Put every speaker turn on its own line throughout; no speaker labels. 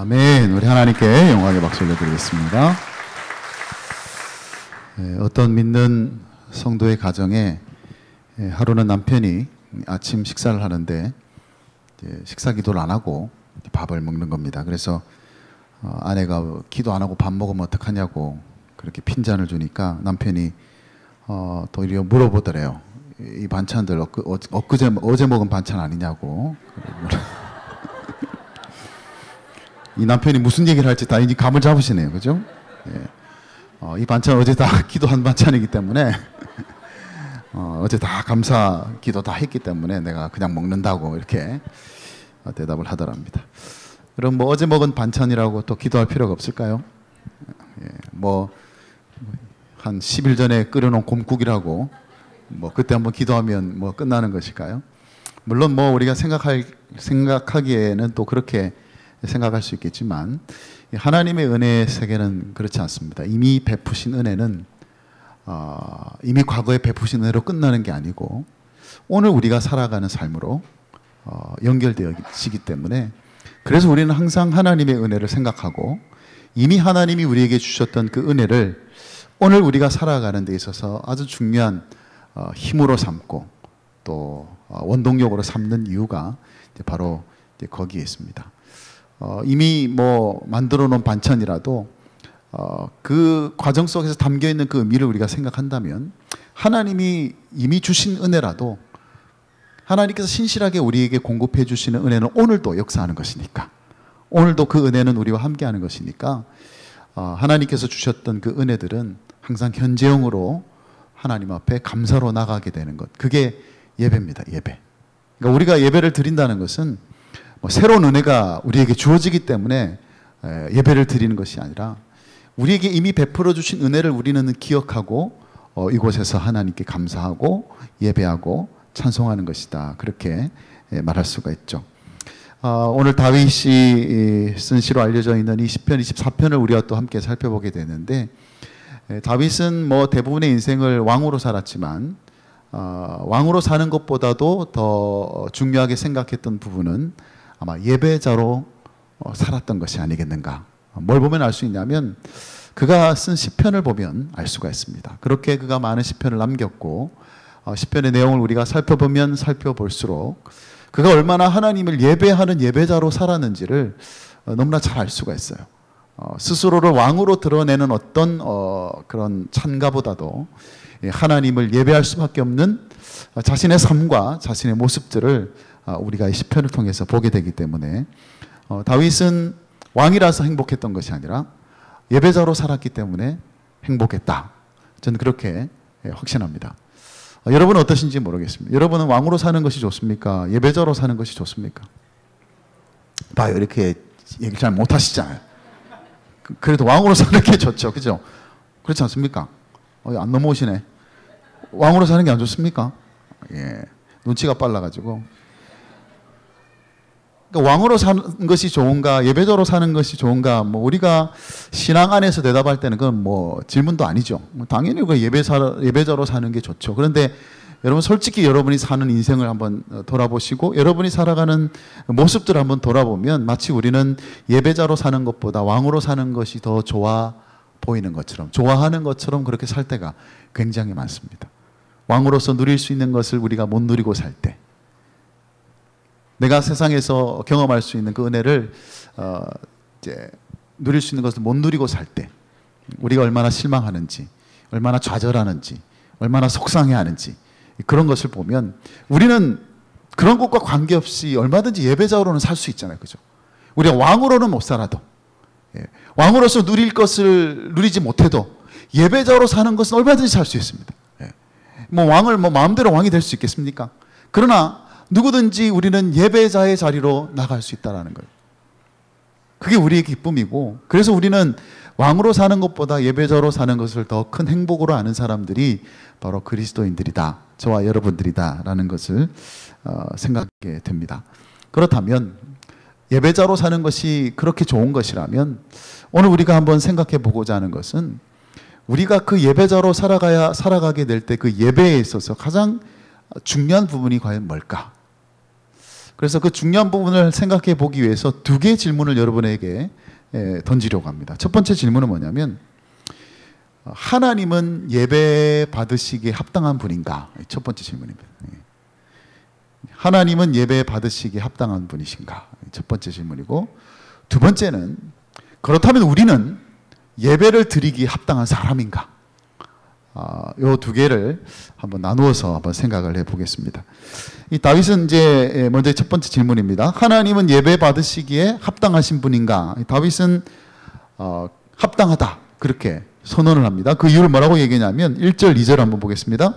아멘. 우리 하나님께 영광의 박수 올려드리겠습니다. 어떤 믿는 성도의 가정에 하루는 남편이 아침 식사를 하는데 식사 기도를 안 하고 밥을 먹는 겁니다. 그래서 아내가 기도 안 하고 밥 먹으면 어떡하냐고 그렇게 핀잔을 주니까 남편이 또 이렇게 물어보더래요. 이 반찬들 어제 먹은 반찬 아니냐고. 이 남편이 무슨 얘기를 할지 다 이제 감을 잡으시네요. 그죠? 이 반찬 어제 다 기도한 반찬이기 때문에 어제 다 감사 기도 다 했기 때문에 내가 그냥 먹는다고 이렇게 대답을 하더랍니다. 그럼 뭐 어제 먹은 반찬이라고 또 기도할 필요가 없을까요? 뭐 한 10일 전에 끓여놓은 곰국이라고 뭐 그때 한번 기도하면 뭐 끝나는 것일까요? 물론 뭐 우리가 생각하기에는 또 그렇게 생각할 수 있겠지만 하나님의 은혜의 세계는 그렇지 않습니다. 이미 베푸신 은혜는 이미 과거에 베푸신 은혜로 끝나는 게 아니고 오늘 우리가 살아가는 삶으로 연결되어 있기 때문에 그래서 우리는 항상 하나님의 은혜를 생각하고 이미 하나님이 우리에게 주셨던 그 은혜를 오늘 우리가 살아가는 데 있어서 아주 중요한 힘으로 삼고 또 원동력으로 삼는 이유가 바로 거기에 있습니다. 이미 뭐 만들어 놓은 반찬이라도 그 과정 속에서 담겨 있는 그 의미를 우리가 생각한다면 하나님이 이미 주신 은혜라도 하나님께서 신실하게 우리에게 공급해 주시는 은혜는 오늘도 역사하는 것이니까 오늘도 그 은혜는 우리와 함께 하는 것이니까 하나님께서 주셨던 그 은혜들은 항상 현재형으로 하나님 앞에 감사로 나가게 되는 것, 그게 예배입니다. 예배. 그러니까 우리가 예배를 드린다는 것은 뭐 새로운 은혜가 우리에게 주어지기 때문에 예배를 드리는 것이 아니라 우리에게 이미 베풀어 주신 은혜를 우리는 기억하고 이곳에서 하나님께 감사하고 예배하고 찬송하는 것이다. 그렇게 말할 수가 있죠. 오늘 다윗이 쓴 시로 알려져 있는 이 시편 24편을 우리가 또 함께 살펴보게 되는데 다윗은 뭐 대부분의 인생을 왕으로 살았지만 왕으로 사는 것보다도 더 중요하게 생각했던 부분은 아마 예배자로 살았던 것이 아니겠는가. 뭘 보면 알 수 있냐면 그가 쓴 시편을 보면 알 수가 있습니다. 그렇게 그가 많은 시편을 남겼고 시편의 내용을 우리가 살펴보면 살펴볼수록 그가 얼마나 하나님을 예배하는 예배자로 살았는지를 너무나 잘 알 수가 있어요. 스스로를 왕으로 드러내는 어떤 그런 찬가보다도 하나님을 예배할 수밖에 없는 자신의 삶과 자신의 모습들을 우리가 이 시편을 통해서 보게 되기 때문에 다윗은 왕이라서 행복했던 것이 아니라 예배자로 살았기 때문에 행복했다. 저는 그렇게 확신합니다. 여러분은 어떠신지 모르겠습니다. 여러분은 왕으로 사는 것이 좋습니까? 예배자로 사는 것이 좋습니까? 봐요. 이렇게 얘기 잘 못하시잖아요. 그래도 왕으로 사는 게 좋죠. 그죠? 그렇지 않습니까? 안 넘어오시네. 왕으로 사는 게 안 좋습니까? 예. 눈치가 빨라가지고. 그러니까 왕으로 사는 것이 좋은가, 예배자로 사는 것이 좋은가, 뭐 우리가 신앙 안에서 대답할 때는 그건 뭐 질문도 아니죠. 당연히 그 예배자로 사는 게 좋죠. 그런데 여러분 솔직히 여러분이 사는 인생을 한번 돌아보시고 여러분이 살아가는 모습들을 한번 돌아보면 마치 우리는 예배자로 사는 것보다 왕으로 사는 것이 더 좋아 보이는 것처럼, 좋아하는 것처럼 그렇게 살 때가 굉장히 많습니다. 왕으로서 누릴 수 있는 것을 우리가 못 누리고 살 때, 내가 세상에서 경험할 수 있는 그 은혜를 이제 누릴 수 있는 것을 못 누리고 살 때 우리가 얼마나 실망하는지, 얼마나 좌절하는지, 얼마나 속상해하는지 그런 것을 보면 우리는 그런 것과 관계없이 얼마든지 예배자로는 살 수 있잖아요. 그죠? 우리가 왕으로는 못 살아도 왕으로서 누릴 것을 누리지 못해도 예배자로 사는 것은 얼마든지 살 수 있습니다. 뭐 왕을 뭐 마음대로 왕이 될 수 있겠습니까? 그러나 누구든지 우리는 예배자의 자리로 나갈 수 있다는 거예요. 그게 우리의 기쁨이고 그래서 우리는 왕으로 사는 것보다 예배자로 사는 것을 더 큰 행복으로 아는 사람들이 바로 그리스도인들이다. 저와 여러분들이다 라는 것을 생각하게 됩니다. 그렇다면 예배자로 사는 것이 그렇게 좋은 것이라면 오늘 우리가 한번 생각해 보고자 하는 것은 우리가 그 예배자로 살아가게 될 때 그 예배에 있어서 가장 중요한 부분이 과연 뭘까? 그래서 그 중요한 부분을 생각해 보기 위해서 두 개의 질문을 여러분에게 던지려고 합니다. 첫 번째 질문은 뭐냐면, 하나님은 예배 받으시기에 합당한 분인가? 첫 번째 질문입니다. 하나님은 예배 받으시기에 합당한 분이신가? 첫 번째 질문이고, 두 번째는 그렇다면 우리는 예배를 드리기에 합당한 사람인가? 이 두 개를 한번 나누어서 한번 생각을 해보겠습니다. 이 다윗은 이제 먼저 첫 번째 질문입니다. 하나님은 예배 받으시기에 합당하신 분인가? 다윗은 합당하다 그렇게 선언을 합니다. 그 이유를 뭐라고 얘기하냐면 1절 2절 한번 보겠습니다.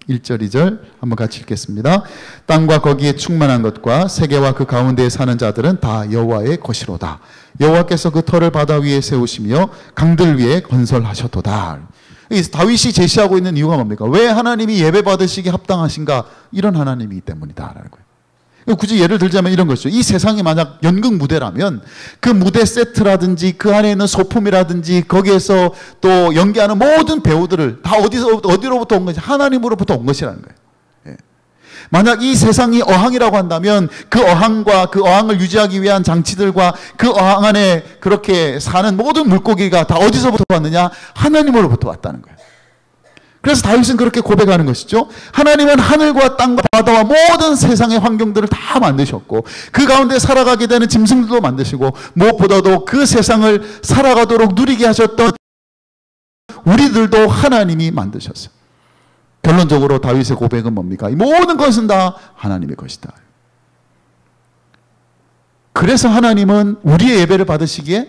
1절 2절 한번 같이 읽겠습니다. 땅과 거기에 충만한 것과 세계와 그 가운데에 사는 자들은 다 여호와의 것이로다. 여호와께서 그 터를 바다 위에 세우시며 강들 위에 건설하셨도다. 다윗이 제시하고 있는 이유가 뭡니까? 왜 하나님이 예배 받으시기에 합당하신가? 이런 하나님이기 때문이다라는 거예요. 굳이 예를 들자면 이런 거죠. 이 세상이 만약 연극 무대라면 그 무대 세트라든지 그 안에 있는 소품이라든지 거기에서 또 연기하는 모든 배우들을 다 어디로부터 온 것이 하나님으로부터 온 것이라는 거예요. 만약 이 세상이 어항이라고 한다면 그 어항과 그 어항을 유지하기 위한 장치들과 그 어항 안에 그렇게 사는 모든 물고기가 다 어디서부터 왔느냐? 하나님으로부터 왔다는 거예요. 그래서 다윗은 그렇게 고백하는 것이죠. 하나님은 하늘과 땅과 바다와 모든 세상의 환경들을 다 만드셨고 그 가운데 살아가게 되는 짐승들도 만드시고 무엇보다도 그 세상을 살아가도록 누리게 하셨던 우리들도 하나님이 만드셨어요. 결론적으로 다윗의 고백은 뭡니까? 이 모든 것은 다 하나님의 것이다. 그래서 하나님은 우리의 예배를 받으시기에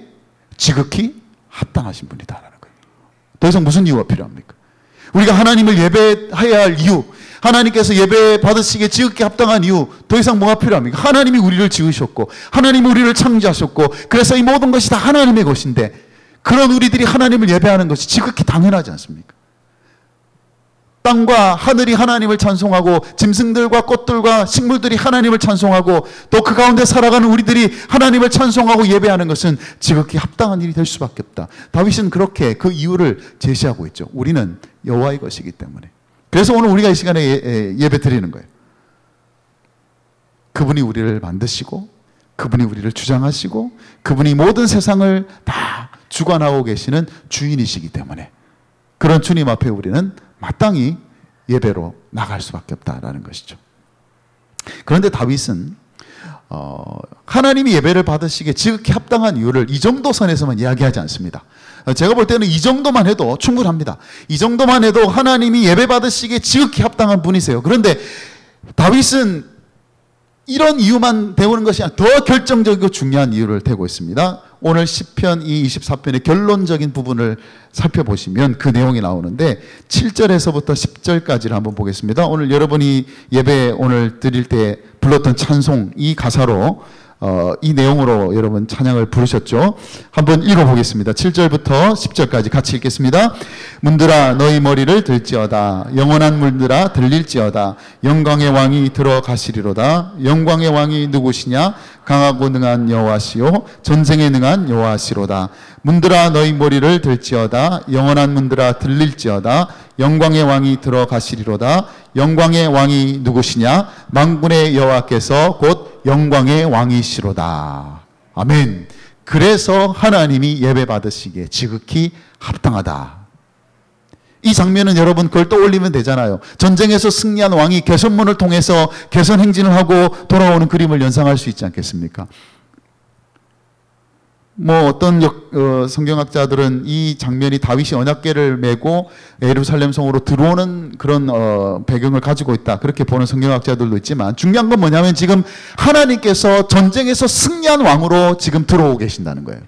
지극히 합당하신 분이다라는 거예요. 더 이상 무슨 이유가 필요합니까? 우리가 하나님을 예배해야 할 이유, 하나님께서 예배 받으시기에 지극히 합당한 이유, 더 이상 뭐가 필요합니까? 하나님이 우리를 지으셨고 하나님이 우리를 창조하셨고 그래서 이 모든 것이 다 하나님의 것인데 그런 우리들이 하나님을 예배하는 것이 지극히 당연하지 않습니까? 땅과 하늘이 하나님을 찬송하고 짐승들과 꽃들과 식물들이 하나님을 찬송하고 또 그 가운데 살아가는 우리들이 하나님을 찬송하고 예배하는 것은 지극히 합당한 일이 될 수밖에 없다. 다윗은 그렇게 그 이유를 제시하고 있죠. 우리는 여호와의 것이기 때문에. 그래서 오늘 우리가 이 시간에 예배 드리는 거예요. 그분이 우리를 만드시고 그분이 우리를 주장하시고 그분이 모든 세상을 다 주관하고 계시는 주인이시기 때문에 그런 주님 앞에 우리는 마땅히 예배로 나갈 수밖에 없다라는 것이죠. 그런데 다윗은 하나님이 예배를 받으시기에 지극히 합당한 이유를 이 정도 선에서만 이야기하지 않습니다. 제가 볼 때는 이 정도만 해도 충분합니다. 이 정도만 해도 하나님이 예배 받으시기에 지극히 합당한 분이세요. 그런데 다윗은 이런 이유만 배우는 것이 아니라 더 결정적이고 중요한 이유를 대고 있습니다. 오늘 시편 이 24편의 결론적인 부분을 살펴보시면 그 내용이 나오는데 7절에서부터 10절까지를 한번 보겠습니다. 오늘 여러분이 예배 오늘 드릴 때 불렀던 찬송 이 가사로 이 내용으로 여러분 찬양을 부르셨죠. 한번 읽어보겠습니다. 7절부터 10절까지 같이 읽겠습니다. 문들아 너희 머리를 들지어다. 영원한 문들아 들릴지어다. 영광의 왕이 들어가시리로다. 영광의 왕이 누구시냐? 강하고 능한 여호와시요 전쟁에 능한 여호와시로다. 문들아 너희 머리를 들지어다. 영원한 문들아 들릴지어다. 영광의 왕이 들어가시리로다. 영광의 왕이 누구시냐? 만군의 여호와께서 곧 영광의 왕이시로다. 아멘. 그래서 하나님이 예배 받으시기에 지극히 합당하다. 이 장면은 여러분 그걸 떠올리면 되잖아요. 전쟁에서 승리한 왕이 개선문을 통해서 개선 행진을 하고 돌아오는 그림을 연상할 수 있지 않겠습니까? 어떤 성경학자들은 이 장면이 다윗이 언약궤를 메고 예루살렘 성으로 들어오는 그런 배경을 가지고 있다. 그렇게 보는 성경학자들도 있지만 중요한 건 뭐냐면 지금 하나님께서 전쟁에서 승리한 왕으로 지금 들어오고 계신다는 거예요.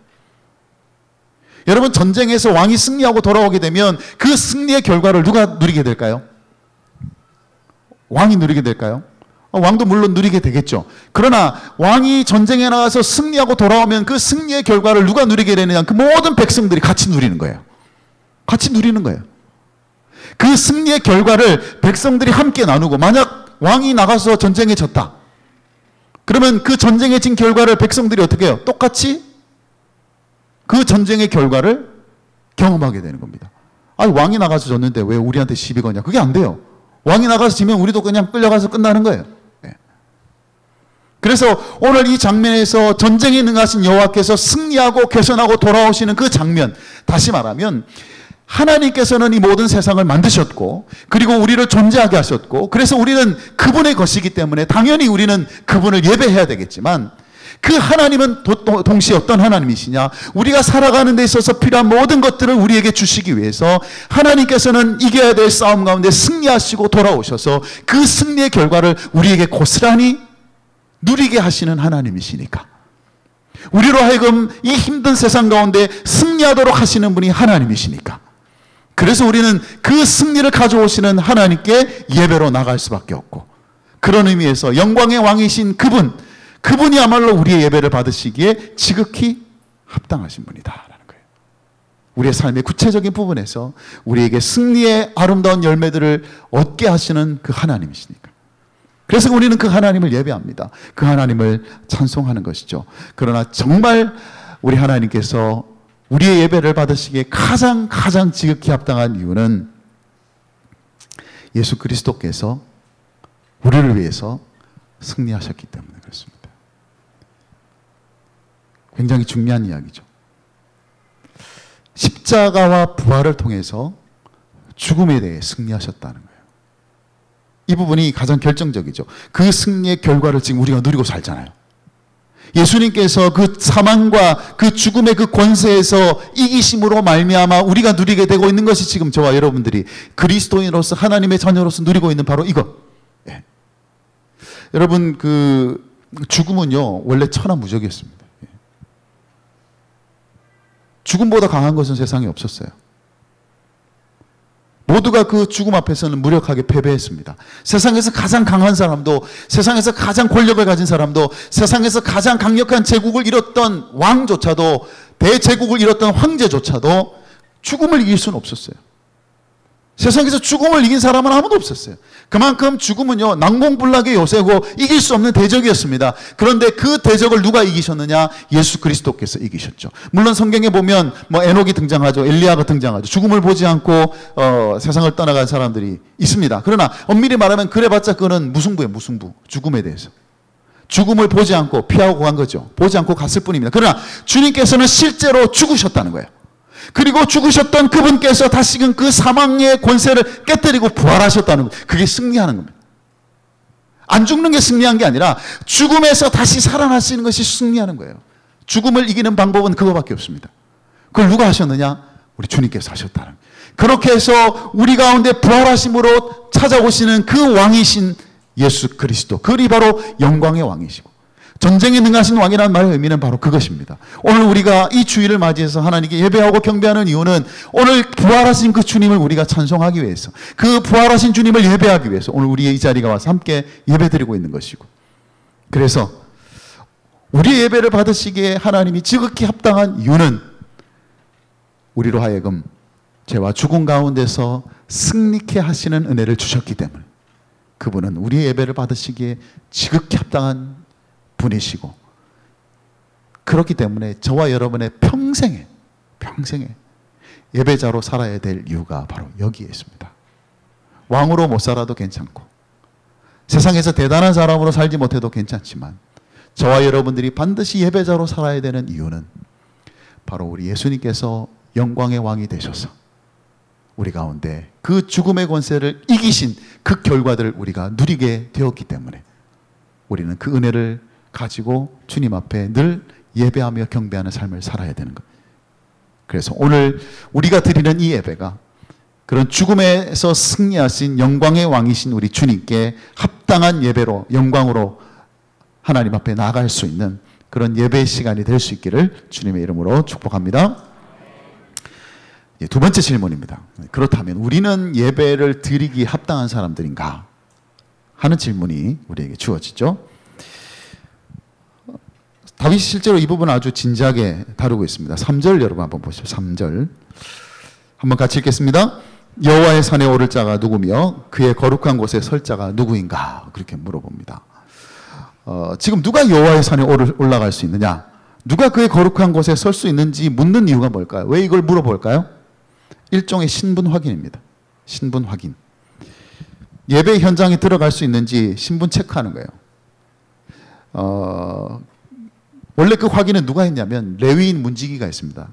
여러분 전쟁에서 왕이 승리하고 돌아오게 되면 그 승리의 결과를 누가 누리게 될까요? 왕이 누리게 될까요? 왕도 물론 누리게 되겠죠. 그러나 왕이 전쟁에 나가서 승리하고 돌아오면 그 승리의 결과를 누가 누리게 되느냐? 그 모든 백성들이 같이 누리는 거예요. 같이 누리는 거예요. 그 승리의 결과를 백성들이 함께 나누고 만약 왕이 나가서 전쟁에 졌다. 그러면 그 전쟁에 진 결과를 백성들이 어떻게 해요? 똑같이 그 전쟁의 결과를 경험하게 되는 겁니다. 아니 왕이 나가서 졌는데 왜 우리한테 시비 거냐? 그게 안 돼요. 왕이 나가서 지면 우리도 그냥 끌려가서 끝나는 거예요. 그래서 오늘 이 장면에서 전쟁에 능하신 여호와께서 승리하고 개선하고 돌아오시는 그 장면, 다시 말하면 하나님께서는 이 모든 세상을 만드셨고 그리고 우리를 존재하게 하셨고 그래서 우리는 그분의 것이기 때문에 당연히 우리는 그분을 예배해야 되겠지만 그 하나님은 동시에 어떤 하나님이시냐? 우리가 살아가는 데 있어서 필요한 모든 것들을 우리에게 주시기 위해서 하나님께서는 이겨야 될 싸움 가운데 승리하시고 돌아오셔서 그 승리의 결과를 우리에게 고스란히 누리게 하시는 하나님이시니까 우리로 하여금 이 힘든 세상 가운데 승리하도록 하시는 분이 하나님이시니까 그래서 우리는 그 승리를 가져오시는 하나님께 예배로 나갈 수밖에 없고 그런 의미에서 영광의 왕이신 그분이야말로 우리의 예배를 받으시기에 지극히 합당하신 분이다라는 거예요. 우리의 삶의 구체적인 부분에서 우리에게 승리의 아름다운 열매들을 얻게 하시는 그 하나님이시니까. 그래서 우리는 그 하나님을 예배합니다. 그 하나님을 찬송하는 것이죠. 그러나 정말 우리 하나님께서 우리의 예배를 받으시기에 가장 지극히 합당한 이유는 예수 그리스도께서 우리를 위해서 승리하셨기 때문에 그렇습니다. 굉장히 중요한 이야기죠. 십자가와 부활을 통해서 죽음에 대해 승리하셨다는 거예요. 이 부분이 가장 결정적이죠. 그 승리의 결과를 지금 우리가 누리고 살잖아요. 예수님께서 그 사망과 그 죽음의 그 권세에서 이기심으로 말미암아 우리가 누리게 되고 있는 것이 지금 저와 여러분들이 그리스도인으로서 하나님의 자녀로서 누리고 있는 바로 이것. 예. 여러분 그 죽음은요 원래 천하무적이었습니다. 예. 죽음보다 강한 것은 세상에 없었어요. 모두가 그 죽음 앞에서는 무력하게 패배했습니다. 세상에서 가장 강한 사람도, 세상에서 가장 권력을 가진 사람도, 세상에서 가장 강력한 제국을 이뤘던 왕조차도, 대제국을 이뤘던 황제조차도 죽음을 이길 수는 없었어요. 세상에서 죽음을 이긴 사람은 아무도 없었어요. 그만큼 죽음은요 난공불락의 요새고 이길 수 없는 대적이었습니다. 그런데 그 대적을 누가 이기셨느냐? 예수 그리스도께서 이기셨죠. 물론 성경에 보면 뭐 에녹이 등장하죠. 엘리야가 등장하죠. 죽음을 보지 않고 세상을 떠나간 사람들이 있습니다. 그러나 엄밀히 말하면 그래봤자 그는 무승부예요. 무승부. 죽음에 대해서. 죽음을 보지 않고 피하고 간 거죠. 보지 않고 갔을 뿐입니다. 그러나 주님께서는 실제로 죽으셨다는 거예요. 그리고 죽으셨던 그분께서 다시금 그 사망의 권세를 깨뜨리고 부활하셨다는 거예요. 그게 승리하는 겁니다. 안 죽는 게 승리한 게 아니라 죽음에서 다시 살아나시는 것이 승리하는 거예요. 죽음을 이기는 방법은 그거밖에 없습니다. 그걸 누가 하셨느냐? 우리 주님께서 하셨다는 거예요. 그렇게 해서 우리 가운데 부활하심으로 찾아오시는 그 왕이신 예수 그리스도, 그리 바로 영광의 왕이시고 전쟁에 능하신 왕이라는 말의 의미는 바로 그것입니다. 오늘 우리가 이 주일을 맞이해서 하나님께 예배하고 경배하는 이유는 오늘 부활하신 그 주님을 우리가 찬송하기 위해서, 그 부활하신 주님을 예배하기 위해서 오늘 우리의 이 자리가 와서 함께 예배드리고 있는 것이고, 그래서 우리의 예배를 받으시기에 하나님이 지극히 합당한 이유는 우리로 하여금 죄와 죽음 가운데서 승리케 하시는 은혜를 주셨기 때문에 그분은 우리의 예배를 받으시기에 지극히 합당한 분이시고, 그렇기 때문에 저와 여러분의 평생에 예배자로 살아야 될 이유가 바로 여기에 있습니다. 왕으로 못 살아도 괜찮고 세상에서 대단한 사람으로 살지 못해도 괜찮지만 저와 여러분들이 반드시 예배자로 살아야 되는 이유는 바로 우리 예수님께서 영광의 왕이 되셔서 우리 가운데 그 죽음의 권세를 이기신 그 결과들을 우리가 누리게 되었기 때문에 우리는 그 은혜를 가지고 주님 앞에 늘 예배하며 경배하는 삶을 살아야 되는 것. 그래서 오늘 우리가 드리는 이 예배가 그런 죽음에서 승리하신 영광의 왕이신 우리 주님께 합당한 예배로, 영광으로 하나님 앞에 나아갈 수 있는 그런 예배의 시간이 될 수 있기를 주님의 이름으로 축복합니다. 두 번째 질문입니다. 그렇다면 우리는 예배를 드리기 합당한 사람들인가 하는 질문이 우리에게 주어지죠. 다윗이 실제로 이 부분을 아주 진지하게 다루고 있습니다. 3절 여러분 한번 보시죠. 3절 한번 같이 읽겠습니다. 여호와의 산에 오를 자가 누구며 그의 거룩한 곳에 설 자가 누구인가? 그렇게 물어봅니다. 지금 누가 여호와의 산에 올라갈 수 있느냐? 누가 그의 거룩한 곳에 설 수 있는지 묻는 이유가 뭘까요? 왜 이걸 물어볼까요? 일종의 신분 확인입니다. 신분 확인. 예배 현장에 들어갈 수 있는지 신분 체크하는 거예요. 원래 그 확인은 누가 했냐면 레위인 문지기가 있습니다.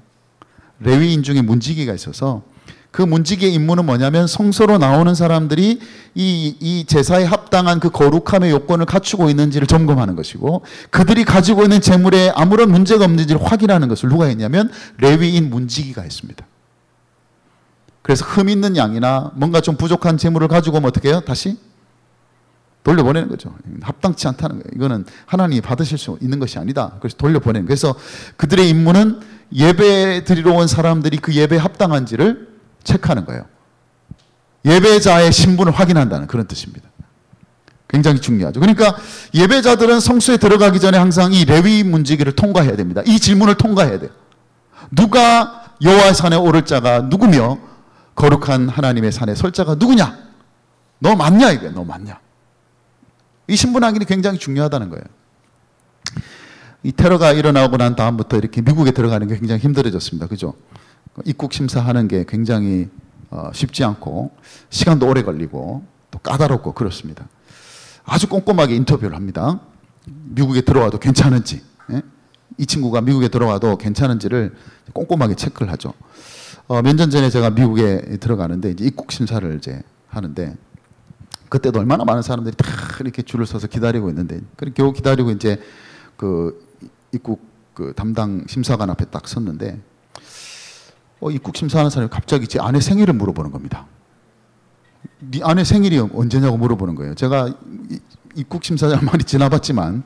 레위인 중에 문지기가 있어서 그 문지기의 임무는 뭐냐면 성소로 나오는 사람들이 이 제사에 합당한 그 거룩함의 요건을 갖추고 있는지를 점검하는 것이고 그들이 가지고 있는 재물에 아무런 문제가 없는지를 확인하는 것을 누가 했냐면 레위인 문지기가 했습니다. 그래서 흠 있는 양이나 뭔가 좀 부족한 재물을 가지고 오면 어떻게 해요? 다시 돌려보내는 거죠. 합당치 않다는 거예요. 이거는 하나님이 받으실 수 있는 것이 아니다. 그래서 돌려보내는 거예요. 그래서 그들의 임무는 예배 드리러 온 사람들이 그 예배에 합당한지를 체크하는 거예요. 예배자의 신분을 확인한다는 그런 뜻입니다. 굉장히 중요하죠. 그러니까 예배자들은 성소에 들어가기 전에 항상 이 레위 문지기를 통과해야 됩니다. 이 질문을 통과해야 돼요. 누가 여호와의 산에 오를 자가 누구며 거룩한 하나님의 산에 설 자가 누구냐? 너 맞냐 이게? 너 맞냐? 이 신분 확인이 굉장히 중요하다는 거예요. 이 테러가 일어나고 난 다음부터 이렇게 미국에 들어가는 게 굉장히 힘들어졌습니다. 그죠? 입국 심사하는 게 굉장히 쉽지 않고 시간도 오래 걸리고 또 까다롭고 그렇습니다. 아주 꼼꼼하게 인터뷰를 합니다. 미국에 들어와도 괜찮은지, 이 친구가 미국에 들어와도 괜찮은지를 꼼꼼하게 체크를 하죠. 몇 년 전에 제가 미국에 들어가는데 이제 입국 심사를 이제 하는데 그때도 얼마나 많은 사람들이 다 이렇게 줄을 서서 기다리고 있는데 그렇게 겨우 기다리고 이제 그 입국 그 담당 심사관 앞에 딱 섰는데 입국 심사하는 사람이 갑자기 제 아내 생일을 물어보는 겁니다. 네 아내 생일이 언제냐고 물어보는 거예요. 제가 입국 심사장 많이 지나봤지만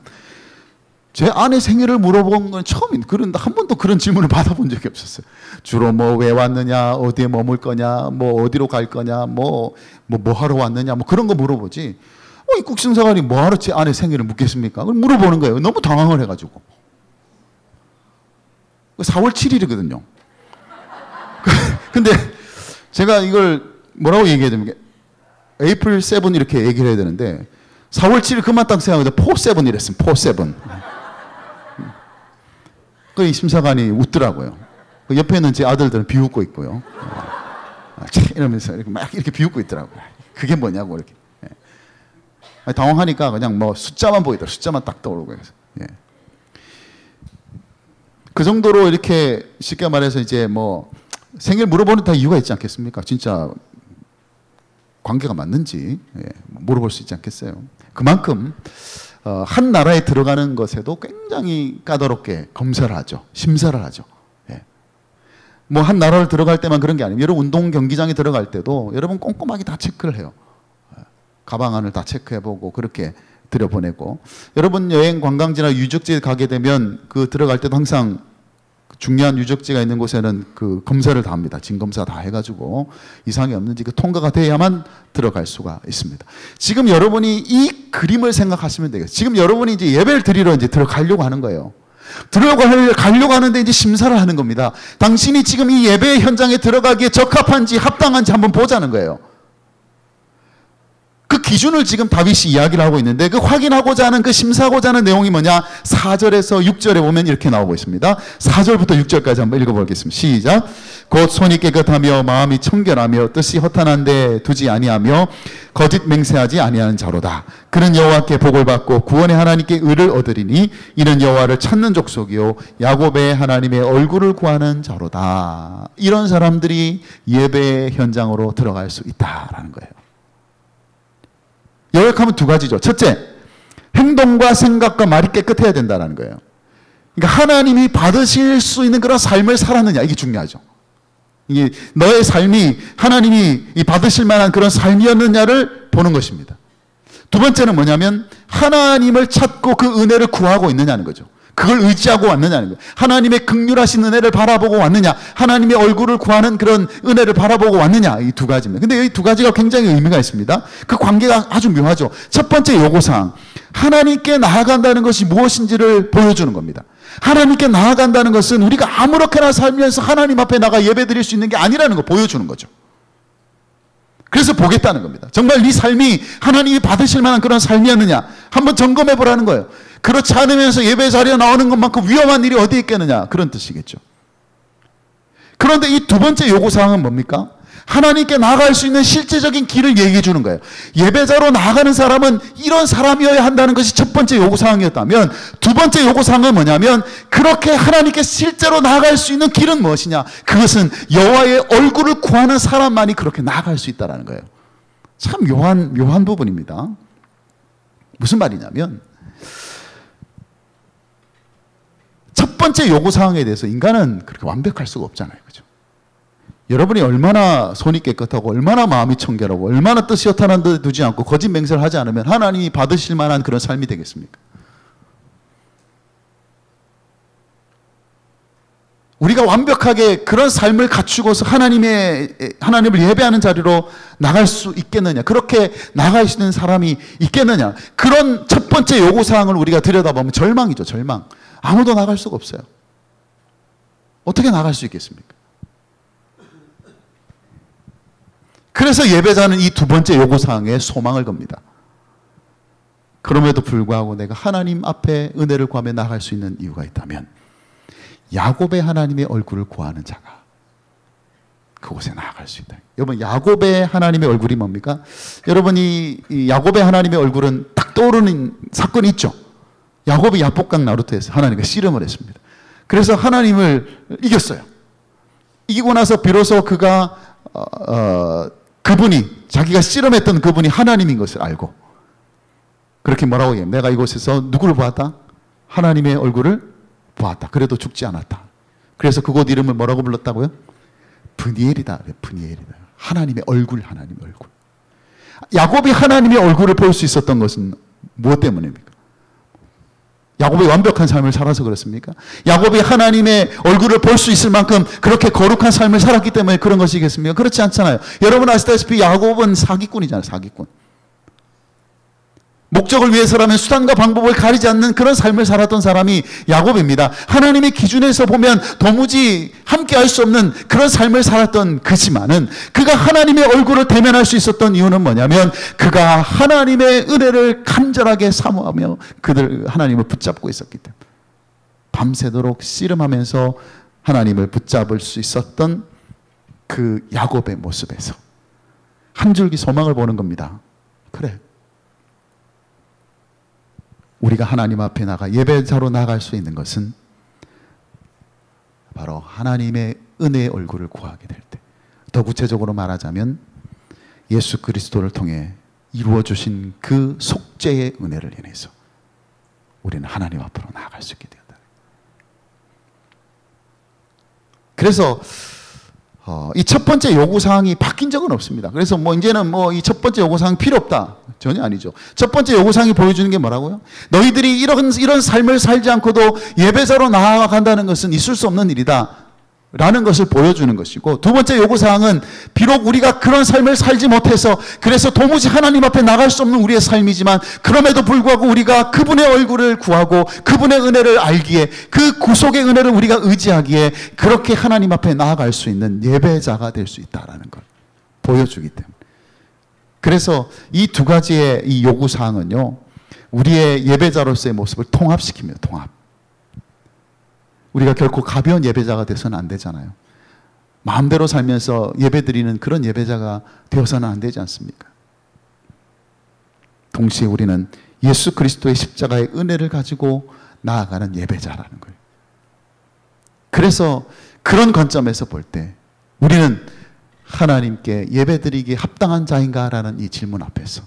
제 아내 생일을 물어본 건 처음인. 그런데 한 번도 그런 질문을 받아본 적이 없었어요. 주로 뭐 왜 왔느냐, 어디에 머물 거냐, 뭐 어디로 갈 거냐, 뭐 하러 왔느냐, 뭐 그런 거 물어보지. 입국 심사관이 뭐 하러 제 아내 생일을 묻겠습니까? 그걸 물어보는 거예요. 너무 당황을 해가지고. 4월 7일이거든요. 근데 제가 이걸 뭐라고 얘기해야 됩니까? 에이프릴 7 이렇게 얘기를 해야 되는데 4월 7일 그만 딱 생각하는데 4-7 이랬습니다. 4-7. 이 심사관이 웃더라고요. 그 옆에는 제 아들들은 비웃고 있고요. 이러면서 이렇게 막 이렇게 비웃고 있더라고요. 그게 뭐냐고 이렇게. 당황하니까 그냥 뭐 숫자만 보이더라고요. 숫자만 딱 떠오르고 해서. 그 정도로 이렇게 쉽게 말해서 이제 뭐 생일 물어보는 다 이유가 있지 않겠습니까? 진짜 관계가 맞는지 물어볼 수 있지 않겠어요? 그만큼 한 나라에 들어가는 것에도 굉장히 까다롭게 검사를 하죠. 심사를 하죠. 뭐 한 나라를 들어갈 때만 그런 게 아니에요. 여러분 운동 경기장에 들어갈 때도 여러분 꼼꼼하게 다 체크를 해요. 가방 안을 다 체크해보고 그렇게 들여보내고 여러분 여행 관광지나 유적지에 가게 되면 그 들어갈 때도 항상 중요한 유적지가 있는 곳에는 그 검사를 다 합니다. 진검사 다 해가지고 이상이 없는지 그 통과가 돼야만 들어갈 수가 있습니다. 지금 여러분이 이 그림을 생각하시면 되겠어요. 지금 여러분이 이제 예배를 드리러 이제 들어가려고 하는 거예요. 가려고 하는데 이제 심사를 하는 겁니다. 당신이 지금 이 예배 현장에 들어가기에 적합한지 합당한지 한번 보자는 거예요. 그 기준을 지금 다윗이 이야기를 하고 있는데 그 확인하고자 하는 그 심사하고자 하는 내용이 뭐냐? 4절에서 6절에 보면 이렇게 나오고 있습니다. 4절부터 6절까지 한번 읽어보겠습니다. 시작. 곧 손이 깨끗하며 마음이 청결하며 뜻이 허탄한데 두지 아니하며 거짓 맹세하지 아니하는 자로다. 그는 여호와께 복을 받고 구원의 하나님께 의를 얻으리니 이는 여호와를 찾는 족속이요 야곱의 하나님의 얼굴을 구하는 자로다. 이런 사람들이 예배 현장으로 들어갈 수 있다라는 거예요. 요약하면 두 가지죠. 첫째, 행동과 생각과 말이 깨끗해야 된다는 거예요. 그러니까 하나님이 받으실 수 있는 그런 삶을 살았느냐, 이게 중요하죠. 이게 너의 삶이 하나님이 받으실 만한 그런 삶이었느냐를 보는 것입니다. 두 번째는 뭐냐면 하나님을 찾고 그 은혜를 구하고 있느냐는 거죠. 그걸 의지하고 왔느냐는 거예요. 하나님의 긍휼하신 은혜를 바라보고 왔느냐, 하나님의 얼굴을 구하는 그런 은혜를 바라보고 왔느냐, 이 두 가지입니다. 근데 이 두 가지가 굉장히 의미가 있습니다. 그 관계가 아주 묘하죠. 첫 번째 요구사항, 하나님께 나아간다는 것이 무엇인지를 보여주는 겁니다. 하나님께 나아간다는 것은 우리가 아무렇게나 살면서 하나님 앞에 나가 예배드릴 수 있는 게 아니라는 걸 보여주는 거죠. 그래서 보겠다는 겁니다. 정말 네 삶이 하나님이 받으실 만한 그런 삶이었느냐 한번 점검해 보라는 거예요. 그렇지 않으면서 예배 자리에 나오는 것만큼 위험한 일이 어디 있겠느냐, 그런 뜻이겠죠. 그런데 이 두 번째 요구사항은 뭡니까? 하나님께 나아갈 수 있는 실제적인 길을 얘기해 주는 거예요. 예배자로 나아가는 사람은 이런 사람이어야 한다는 것이 첫 번째 요구사항이었다면, 두 번째 요구사항은 뭐냐면, 그렇게 하나님께 실제로 나아갈 수 있는 길은 무엇이냐? 그것은 여호와의 얼굴을 구하는 사람만이 그렇게 나아갈 수 있다는 거예요. 참 묘한 부분입니다. 무슨 말이냐면, 첫 번째 요구사항에 대해서 인간은 그렇게 완벽할 수가 없잖아요. 그죠? 여러분이 얼마나 손이 깨끗하고 얼마나 마음이 청결하고 얼마나 뜻이 허탄한 데 두지 않고 거짓 맹세를 하지 않으면 하나님이 받으실 만한 그런 삶이 되겠습니까? 우리가 완벽하게 그런 삶을 갖추고서 하나님을 예배하는 자리로 나갈 수 있겠느냐? 그렇게 나갈 수 있는 사람이 있겠느냐? 그런 첫 번째 요구사항을 우리가 들여다보면 절망이죠. 절망. 아무도 나갈 수가 없어요. 어떻게 나갈 수 있겠습니까? 그래서 예배자는 이 두 번째 요구사항에 소망을 겁니다. 그럼에도 불구하고 내가 하나님 앞에 은혜를 구하며 나갈 수 있는 이유가 있다면, 야곱의 하나님의 얼굴을 구하는 자가 그곳에 나아갈 수 있다. 여러분, 야곱의 하나님의 얼굴이 뭡니까? 여러분이 이 야곱의 하나님의 얼굴은 딱 떠오르는 사건이 있죠. 야곱이 야복강 나루터에서 하나님과 씨름을 했습니다. 그래서 하나님을 이겼어요. 이기고 나서 비로소 그가 그분이, 자기가 씨름했던 그분이 하나님인 것을 알고, 그렇게 뭐라고 해요? 내가 이곳에서 누구를 보았다? 하나님의 얼굴을 보았다. 그래도 죽지 않았다. 그래서 그곳 이름을 뭐라고 불렀다고요? 브니엘이다. 브니엘이다. 하나님의 얼굴, 하나님의 얼굴. 야곱이 하나님의 얼굴을 볼 수 있었던 것은 무엇 때문입니까? 야곱이 완벽한 삶을 살아서 그렇습니까? 야곱이 하나님의 얼굴을 볼 수 있을 만큼 그렇게 거룩한 삶을 살았기 때문에 그런 것이겠습니까? 그렇지 않잖아요. 여러분 아시다시피 야곱은 사기꾼이잖아요. 사기꾼. 목적을 위해서라면 수단과 방법을 가리지 않는 그런 삶을 살았던 사람이 야곱입니다. 하나님의 기준에서 보면 도무지 함께 할 수 없는 그런 삶을 살았던 그지만은, 그가 하나님의 얼굴을 대면할 수 있었던 이유는 뭐냐면, 그가 하나님의 은혜를 간절하게 사모하며 하나님을 붙잡고 있었기 때문에, 밤새도록 씨름하면서 하나님을 붙잡을 수 있었던 그 야곱의 모습에서 한 줄기 소망을 보는 겁니다. 그래, 우리가 하나님 앞에 나가 예배자로 나갈 수 있는 것은 바로 하나님의 은혜의 얼굴을 구하게 될 때, 더 구체적으로 말하자면 예수 그리스도를 통해 이루어 주신 그 속죄의 은혜를 인해서 우리는 하나님 앞으로 나아갈 수 있게 된다. 그래서 이 첫 번째 요구사항이 바뀐 적은 없습니다. 그래서 이제는 이 첫 번째 요구사항 필요 없다. 전혀 아니죠. 첫 번째 요구사항이 보여주는 게 뭐라고요? 너희들이 이런 삶을 살지 않고도 예배자로 나아간다는 것은 있을 수 없는 일이다 라는 것을 보여주는 것이고, 두 번째 요구사항은 비록 우리가 그런 삶을 살지 못해서, 그래서 도무지 하나님 앞에 나갈 수 없는 우리의 삶이지만, 그럼에도 불구하고 우리가 그분의 얼굴을 구하고 그분의 은혜를 알기에, 그 구속의 은혜를 우리가 의지하기에 그렇게 하나님 앞에 나아갈 수 있는 예배자가 될 수 있다는 걸 보여주기 때문에, 그래서 이 두 가지의 이 요구사항은요, 우리의 예배자로서의 모습을 통합시킵니다. 통합. 우리가 결코 가벼운 예배자가 돼서는 안 되잖아요. 마음대로 살면서 예배드리는 그런 예배자가 되어서는 안 되지 않습니까? 동시에 우리는 예수 그리스도의 십자가의 은혜를 가지고 나아가는 예배자라는 거예요. 그래서 그런 관점에서 볼 때 우리는 하나님께 예배드리기에 합당한 자인가라는 이 질문 앞에서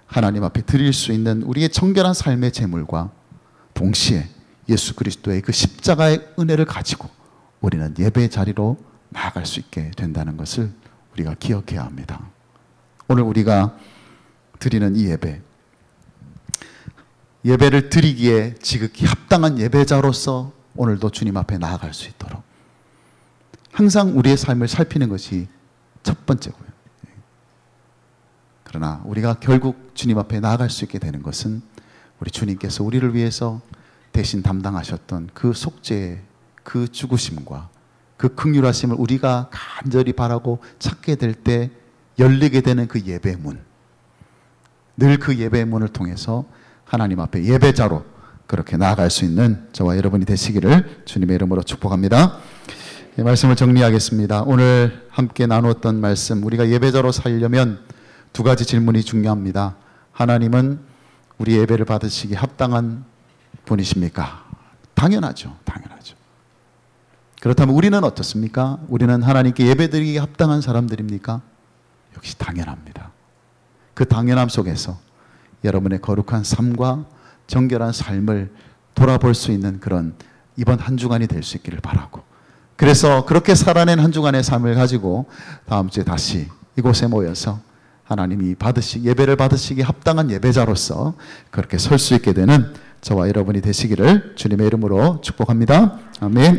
하나님 앞에 드릴 수 있는 우리의 정결한 삶의 제물과 동시에 예수 그리스도의 그 십자가의 은혜를 가지고 우리는 예배 자리로 나아갈 수 있게 된다는 것을 우리가 기억해야 합니다. 오늘 우리가 드리는 이 예배를 드리기에 지극히 합당한 예배자로서 오늘도 주님 앞에 나아갈 수 있도록 항상 우리의 삶을 살피는 것이 첫 번째고요. 그러나 우리가 결국 주님 앞에 나아갈 수 있게 되는 것은 우리 주님께서 우리를 위해서 대신 담당하셨던 그 속죄의 그 죽으심과 그 긍휼하심을 우리가 간절히 바라고 찾게 될 때 열리게 되는 그 예배문, 늘 그 예배문을 통해서 하나님 앞에 예배자로 그렇게 나아갈 수 있는 저와 여러분이 되시기를 주님의 이름으로 축복합니다. 말씀을 정리하겠습니다. 오늘 함께 나누었던 말씀, 우리가 예배자로 살려면 두 가지 질문이 중요합니다. 하나님은 우리 예배를 받으시기 합당한 분이십니까? 당연하죠. 당연하죠. 그렇다면 우리는 어떻습니까? 우리는 하나님께 예배드리기 합당한 사람들입니까? 역시 당연합니다. 그 당연함 속에서 여러분의 거룩한 삶과 정결한 삶을 돌아볼 수 있는 그런 이번 한 주간이 될 수 있기를 바라고, 그래서 그렇게 살아낸 한 주간의 삶을 가지고 다음 주에 다시 이곳에 모여서 하나님이 예배를 받으시기 합당한 예배자로서 그렇게 설 수 있게 되는 저와 여러분이 되시기를 주님의 이름으로 축복합니다. 아멘.